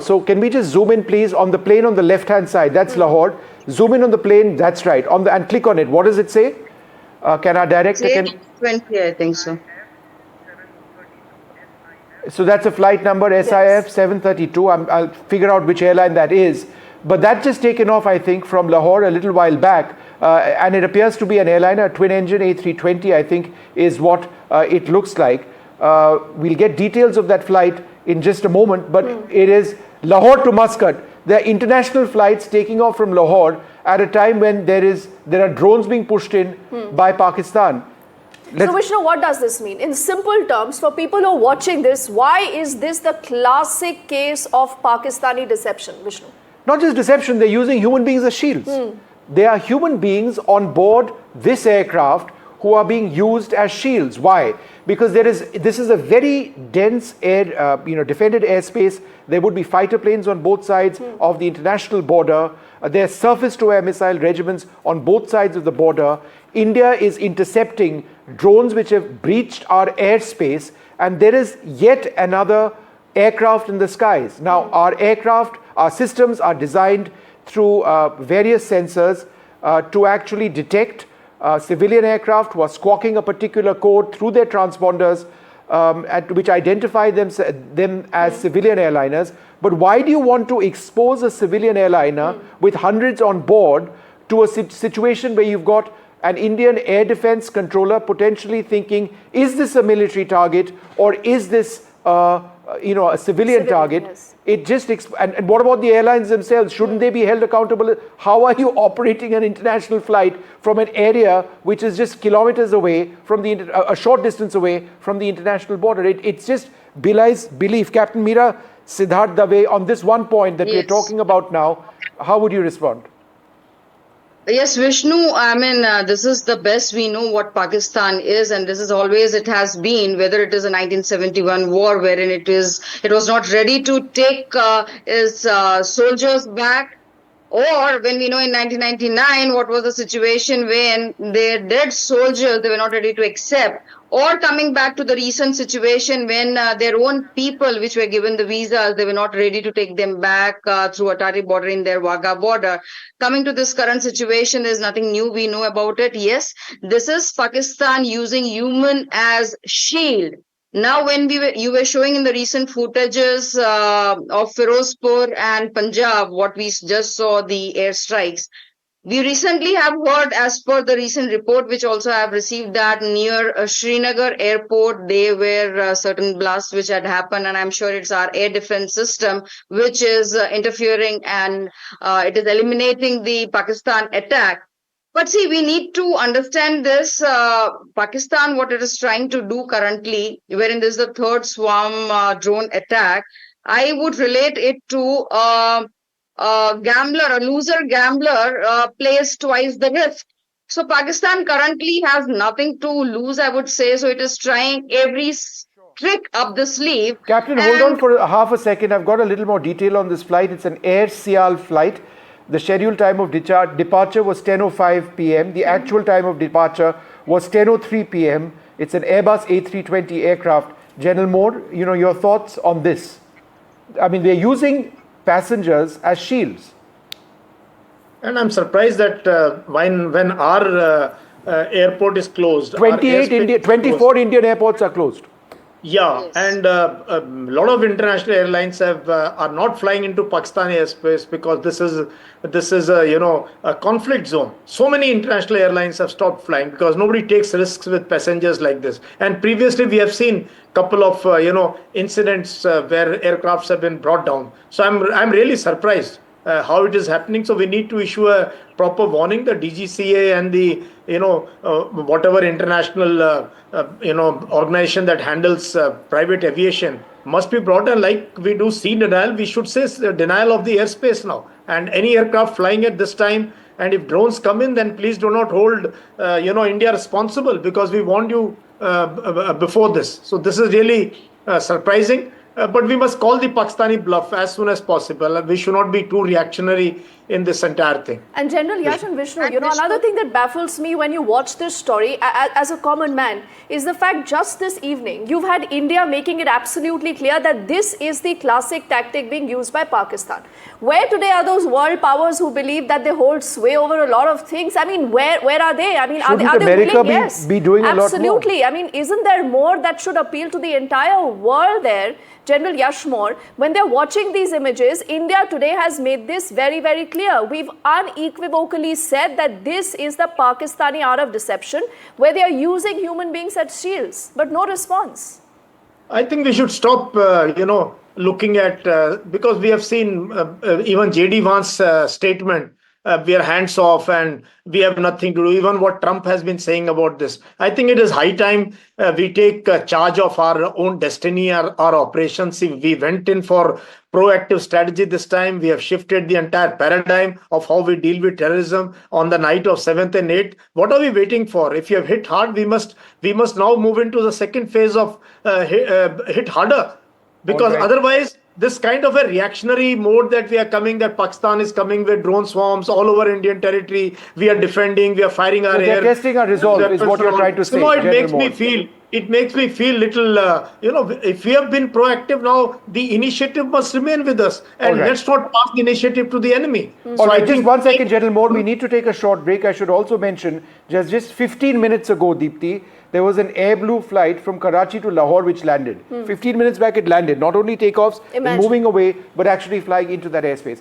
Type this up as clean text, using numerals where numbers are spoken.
So can we just zoom in, please, on the plane on the left-hand side? That's Lahore. Zoom in on the plane. That's right. And click on it. What does it say? Can our director It's 20, I think so. So that's a flight number SIF 732. I'll figure out which airline that is. But that just taken off, I think, from Lahore a little while back. And it appears to be an airliner, a twin-engine A320, I think, is what it looks like. We'll get details of that flight in just a moment. But it is Lahore to Muscat. There are international flights taking off from Lahore at a time when there are drones being pushed in by Pakistan. So Vishnu, what does this mean? In simple terms, for people who are watching this, why is this the classic case of Pakistani deception, Vishnu? Not just deception, they're using human beings as shields. There are human beings on board this aircraft who are being used as shields. Why? Because this is a very dense defended airspace. There would be fighter planes on both sides of the international border. There are surface-to-air missile regiments on both sides of the border. India is intercepting drones which have breached our airspace, and there is yet another aircraft in the skies. Now, our systems are designed through various sensors to actually detect civilian aircraft who are squawking a particular code through their transponders, which identify them as civilian airliners. But why do you want to expose a civilian airliner with hundreds on board to a situation where you've got an Indian air defense controller potentially thinking, is this a military target or is this a civilian target? Yes. It just and what about the airlines themselves? Shouldn't they be held accountable? How are you operating an international flight from an area which is just kilometers away from a short distance away from the international border? It just belies belief. Captain Meera Siddharth Dave, on this one point that we're talking about now, how would you respond? Yes, Vishnu, I mean, this is the best we know what Pakistan is, and this is always it has been, whether it is a 1971 war wherein it was not ready to take its soldiers back, or when we know in 1999 what was the situation when their dead soldiers they were not ready to accept, or coming back to the recent situation when their own people which were given the visas, they were not ready to take them back through Atari border in their Wagah border. Coming to this current situation, there's nothing new we know about it. Yes, this is Pakistan using human as shield. Now, when you were showing in the recent footages of Firozpur and Punjab, what we just saw, the airstrikes, we recently have heard, as per the recent report, which also I have received, that near Srinagar airport, there were certain blasts which had happened, and I'm sure it's our air defense system which is interfering and it is eliminating the Pakistan attack. But see, we need to understand this. Pakistan, what it is trying to do currently, wherein this is the third swarm drone attack, I would relate it to a loser gambler plays twice the risk. So Pakistan currently has nothing to lose, I would say. So it is trying every trick up the sleeve. Captain, hold on for half a second. I've got a little more detail on this flight. It's an Air Sial flight. The scheduled time of departure was 10:05 p.m. The actual time of departure was 10:03 p.m. It's an Airbus A320 aircraft. General Moore, your thoughts on this? I mean, they're using passengers as shields. And I'm surprised that when our airport is closed, 24 Indian airports are closed. Yeah, yes. And a lot of international airlines are not flying into Pakistani airspace because this is a conflict zone. So many international airlines have stopped flying because nobody takes risks with passengers like this. And previously we have seen a couple of incidents where aircrafts have been brought down. So I'm really surprised how it is happening. So we need to issue a proper warning. The DGCA and the whatever international organization that handles private aviation must be brought in. Like we do sea denial, we should say denial of the airspace now. And any aircraft flying at this time, and if drones come in, then please do not hold India responsible, because we warned you before this. So this is really surprising. but we must call the Pakistani bluff as soon as possible, and we should not be too reactionary in this entire thing. And General Yash and Vishnu, another thing that baffles me when you watch this story as a common man is the fact just this evening you've had India making it absolutely clear that this is the classic tactic being used by Pakistan. Where today are those world powers who believe that they hold sway over a lot of things? I mean, where are they? I mean, are they America willing? Yes, be doing a lot more? Absolutely. I mean, isn't there more that should appeal to the entire world there? General Yashmore, when they're watching these images, India today has made this very, very clear. We've unequivocally said that this is the Pakistani art of deception, where they are using human beings as shields, but no response. I think we should stop, looking at, because we have seen even J.D. Vance's statement, we are hands off and we have nothing to do, even what Trump has been saying about this. I think it is high time we take charge of our own destiny, our operations. We went in for proactive strategy this time. We have shifted the entire paradigm of how we deal with terrorism on the night of 7th and 8th. What are we waiting for? If you have hit hard, we must now move into the second phase of hit harder. Because otherwise, this kind of a reactionary mode that we are coming, that Pakistan is coming with drone swarms all over Indian territory, we are defending, we are firing our air. They're testing our resolve, is what you're trying to say. So it makes me feel little, if we have been proactive now, the initiative must remain with us. And let's not pass the initiative to the enemy. All right, just 1 second, General Mode. We need to take a short break. I should also mention, just 15 minutes ago, Deepti, there was an Air Blue flight from Karachi to Lahore which landed. 15 minutes back it landed. Not only takeoffs and moving away, but actually flying into that airspace.